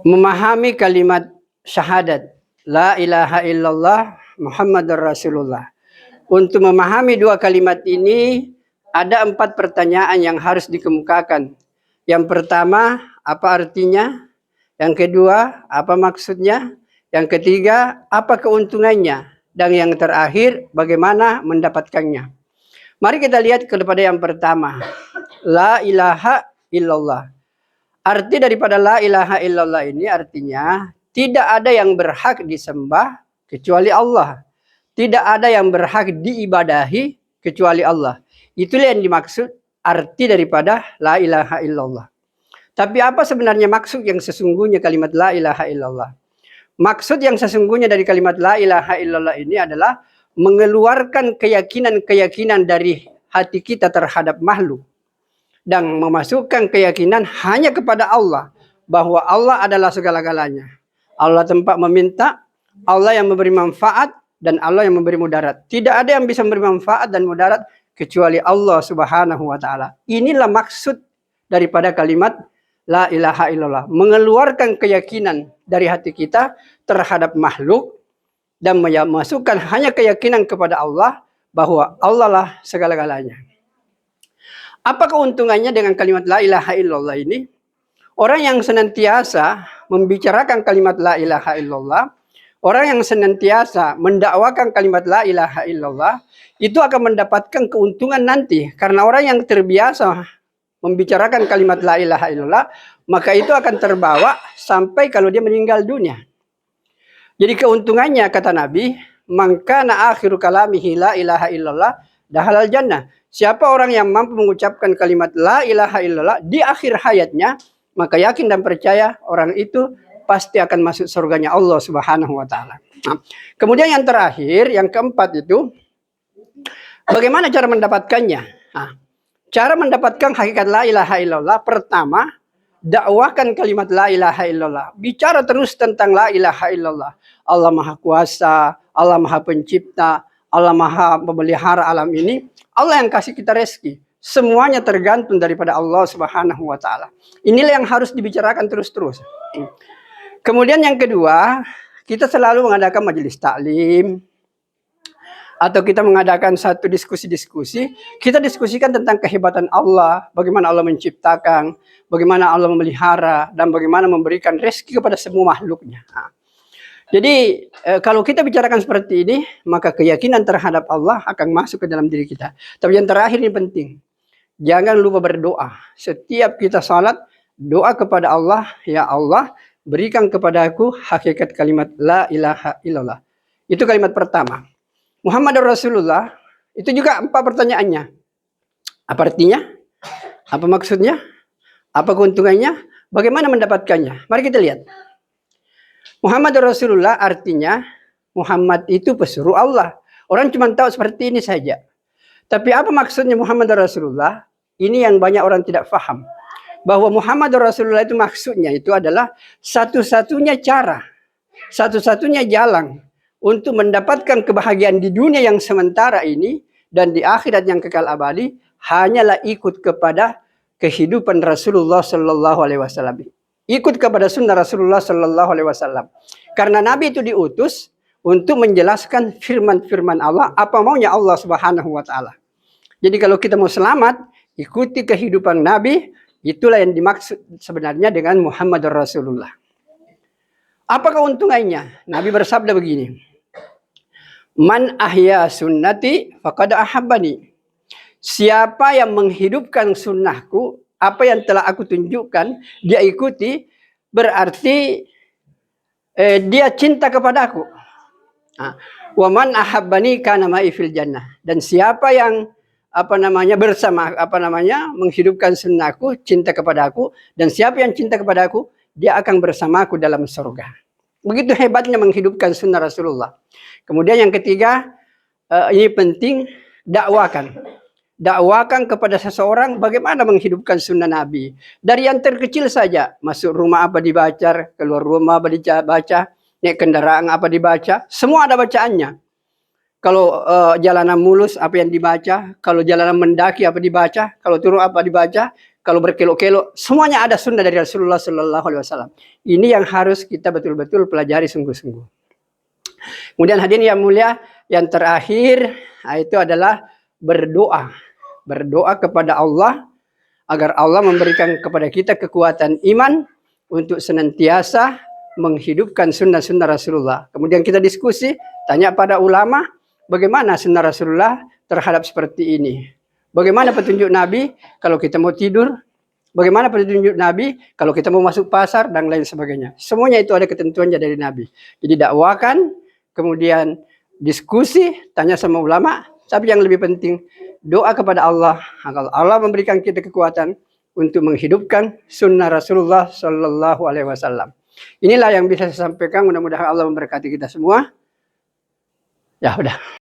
memahami kalimat syahadat la ilaha illallah Muhammadur Rasulullah. Untuk memahami dua kalimat ini ada 4 pertanyaan yang harus dikemukakan. Yang pertama, apa artinya? Yang kedua, apa maksudnya? Yang ketiga, apa keuntungannya? Dan yang terakhir, bagaimana mendapatkannya? Mari kita lihat kepada yang pertama. La ilaha illallah. Arti daripada la ilaha illallah ini artinya tidak ada yang berhak disembah kecuali Allah. Tidak ada yang berhak diibadahi kecuali Allah. Itulah yang dimaksud arti daripada la ilaha illallah. Tapi apa sebenarnya maksud yang sesungguhnya kalimat la ilaha illallah? Maksud yang sesungguhnya dari kalimat la ilaha illallah ini adalah mengeluarkan keyakinan-keyakinan dari hati kita terhadap makhluk. Dan memasukkan keyakinan hanya kepada Allah. Bahwa Allah adalah segala-galanya. Allah tempat meminta, Allah yang memberi manfaat, dan Allah yang memberi mudarat. Tidak ada yang bisa memberi manfaat dan mudarat kecuali Allah subhanahu wa ta'ala. Inilah maksud daripada kalimat la ilaha illallah. Mengeluarkan keyakinan dari hati kita terhadap makhluk. Dan memasukkan hanya keyakinan kepada Allah. Bahwa Allah lah segala-galanya. Apa keuntungannya dengan kalimat la ilaha illallah ini? Orang yang senantiasa membicarakan kalimat la ilaha illallah, orang yang senantiasa mendakwakan kalimat la ilaha illallah, itu akan mendapatkan keuntungan nanti. Karena orang yang terbiasa membicarakan kalimat la ilaha illallah, maka itu akan terbawa sampai kalau dia meninggal dunia. Jadi keuntungannya kata Nabi, man kana akhiru kalamihi la ilaha illallah dakhalal jannah. Siapa orang yang mampu mengucapkan kalimat la ilaha illallah di akhir hayatnya, maka yakin dan percaya orang itu pasti akan masuk surganya Allah subhanahu wa ta'ala. Nah, kemudian yang terakhir, yang keempat itu, bagaimana cara mendapatkannya? Nah, cara mendapatkan hakikat la ilaha illallah, pertama, dakwakan kalimat la ilaha illallah. Bicara terus tentang la ilaha illallah. Allah maha kuasa, Allah maha pencipta, Allah maha memelihara alam ini. Allah yang kasih kita rezeki. Semuanya tergantung daripada Allah subhanahu wa ta'ala. Inilah yang harus dibicarakan terus-terus. Kemudian yang kedua, kita selalu mengadakan majelis taklim. Atau kita mengadakan satu diskusi-diskusi. Kita diskusikan tentang kehebatan Allah. Bagaimana Allah menciptakan. Bagaimana Allah memelihara. Dan bagaimana memberikan rezeki kepada semua makhluknya. Jadi kalau kita bicarakan seperti ini, maka keyakinan terhadap Allah akan masuk ke dalam diri kita. Tapi yang terakhir ini penting. Jangan lupa berdoa. Setiap kita salat, doa kepada Allah. Ya Allah, berikan kepadaku hakikat kalimat la ilaha illallah. Itu kalimat pertama. Muhammadur Rasulullah, itu juga 4 pertanyaannya. Apa artinya? Apa maksudnya? Apa keuntungannya? Bagaimana mendapatkannya? Mari kita lihat. Muhammad Rasulullah artinya Muhammad itu pesuruh Allah. Orang cuma tahu seperti ini saja. Tapi apa maksudnya Muhammad Rasulullah? Ini yang banyak orang tidak paham. Bahwa Muhammad Rasulullah itu maksudnya itu adalah satu-satunya cara. Satu-satunya jalan untuk mendapatkan kebahagiaan di dunia yang sementara ini. Dan di akhirat yang kekal abadi. Hanyalah ikut kepada kehidupan Rasulullah Sallallahu Alaihi Wasallam. Ikut kepada sunnah Rasulullah Sallallahu Alaihi Wasallam. Karena Nabi itu diutus untuk menjelaskan firman-firman Allah, apa maunya Allah Subhanahu Wa Taala. Jadi kalau kita mau selamat, ikuti kehidupan Nabi, itulah yang dimaksud sebenarnya dengan Muhammad Rasulullah. Apa keuntungannya? Nabi bersabda begini, Man ahya sunnati faqad ahabbani. Siapa yang menghidupkan sunnahku, apa yang telah aku tunjukkan, dia ikuti, berarti dia cinta kepadaku. Wa man ahabbani kana ma'i fil jannah. Dan siapa yang menghidupkan sunnahku, cinta kepadaku, dan siapa yang cinta kepadaku, dia akan bersamaku dalam surga. Begitu hebatnya menghidupkan sunnah Rasulullah. Kemudian yang ketiga, ini penting, dakwakan. Dakwakan kepada seseorang bagaimana menghidupkan sunnah Nabi. Dari yang terkecil saja. Masuk rumah apa dibaca, keluar rumah apa dibaca, naik kendaraan apa dibaca. Semua ada bacaannya. Kalau jalanan mulus apa yang dibaca. Kalau jalanan mendaki apa dibaca. Kalau turun apa dibaca. kalau berkelok-kelok, semuanya ada sunnah dari Rasulullah Sallallahu Alaihi Wasallam. Ini yang harus kita betul-betul pelajari sungguh-sungguh. Kemudian hadirin yang mulia, yang terakhir itu adalah berdoa. Berdoa kepada Allah agar Allah memberikan kepada kita kekuatan iman untuk senantiasa menghidupkan sunnah-sunnah Rasulullah. Kemudian kita diskusi, tanya pada ulama, bagaimana sunnah Rasulullah terhadap seperti ini. Bagaimana petunjuk Nabi kalau kita mau tidur? Bagaimana petunjuk Nabi kalau kita mau masuk pasar dan lain sebagainya. Semuanya itu ada ketentuannya dari Nabi. Jadi dakwakan, kemudian diskusi, tanya sama ulama. Tapi yang lebih penting, doa kepada Allah agar Allah memberikan kita kekuatan untuk menghidupkan sunnah Rasulullah Sallallahu Alaihi Wasallam. Inilah yang bisa saya sampaikan. Mudah-mudahan Allah memberkati kita semua. Ya udah.